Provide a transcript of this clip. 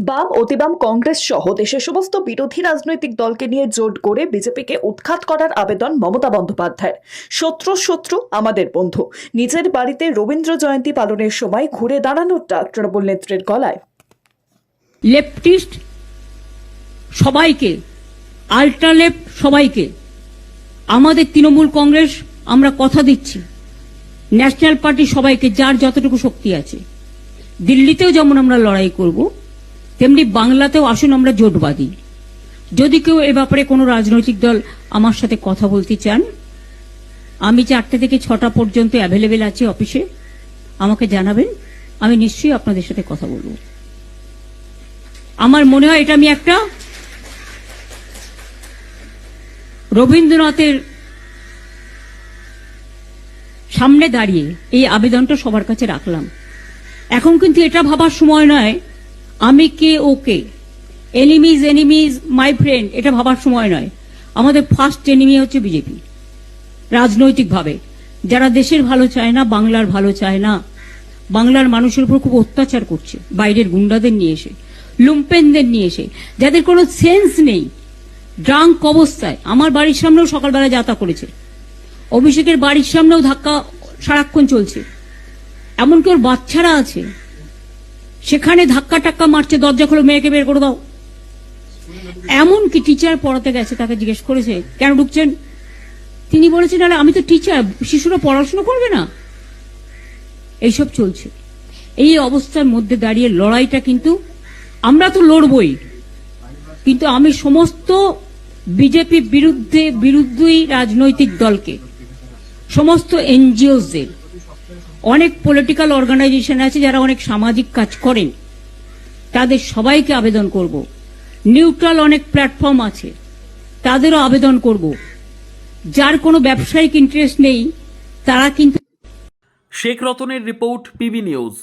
বাম অতিবাম কংগ্রেস সহ দেশের সমস্ত বিরোধী রাজনৈতিক দলকে নিয়ে জোট করে বিজেপিকে উৎখাত করার আবেদন মমতা বন্দ্যোপাধ্যায়ের। শত্রু আমাদের বন্ধু। নিজের বাড়িতে রবীন্দ্র জয়ন্তী পালনের সময় ঘুরে দাঁড়ানোর ডাক তৃণমূল নেত্রীর গলায়। লেফটিস্ট সবাইকে, আল্ট্রালেফট সবাইকে, আমাদের তৃণমূল কংগ্রেস আমরা কথা দিচ্ছি, ন্যাশনাল পার্টি সবাইকে, যার যতটুকু শক্তি আছে, দিল্লিতেও যেমন আমরা লড়াই করব, তেমনি বাংলাতেও আসুন আমরা জোট বাঁধি। যদি কেউ এ ব্যাপারে কোনো রাজনৈতিক দল আমার সাথে কথা বলতে চান, আমি 4টে থেকে 6টা পর্যন্ত অ্যাভেলেবেল আছি অফিসে, আমাকে জানাবেন, আমি নিশ্চয়ই আপনাদের সাথে কথা বলব। আমার মনে হয় এটা আমি একটা রবীন্দ্রনাথের সামনে দাঁড়িয়ে এই আবেদনটা সবার কাছে রাখলাম। এখন কিন্তু এটা ভাবার সময় নয় আমি কে ও কে, এনিমিজ মাই ফ্রেন্ড, এটা ভাবার সময় নয়। আমাদের ফার্স্ট এনিমি হচ্ছে বিজেপি। রাজনৈতিকভাবে যারা দেশের ভালো চায় না, বাংলার ভালো চায় না, বাংলার মানুষের উপর খুব অত্যাচার করছে, বাইরের গুন্ডাদের নিয়ে এসে, লুম্পেনদের নিয়ে এসে, যাদের কোনো সেন্স নেই, ড্রাঙ্ক অবস্থায় আমার বাড়ির সামনেও সকালবেলা যাত্রা করেছে, অভিষেকের বাড়ির সামনেও ধাক্কা সারাক্ষণ চলছে, এমনকি ওর বাচ্চারা আছে, সেখানে ধাক্কা টাক্কা মারছে, দরজা খুলে মেয়েকে বের করে দাও। এমনকি টিচার পড়াতে গেছে, তাকে জিজ্ঞেস করেছে কেন ঢুকছেন, তিনি বলেছেন আরে আমি তো টিচার, শিশুরা পড়াশোনা করবে না। এইসব চলছে। এই অবস্থার মধ্যে দাঁড়িয়ে লড়াইটা কিন্তু আমরা তো লড়বই, কিন্তু আমি সমস্ত বিজেপি বিরুদ্ধেই রাজনৈতিক দলকে, সমস্ত এনজিওসদের, অনেক পলিটিক্যাল অর্গানাইজেশন আছে যারা অনেক সামাজিক কাজ করেন, তাদের সবাইকে আবেদন করব। নিউট্রাল অনেক প্ল্যাটফর্ম আছে, তাদেরও আবেদন করব। যার কোনো ব্যবসায়িক ইন্টারেস্ট নেই তারা কিন্তু। শেখ রতনের রিপোর্ট, পিবি নিউজ।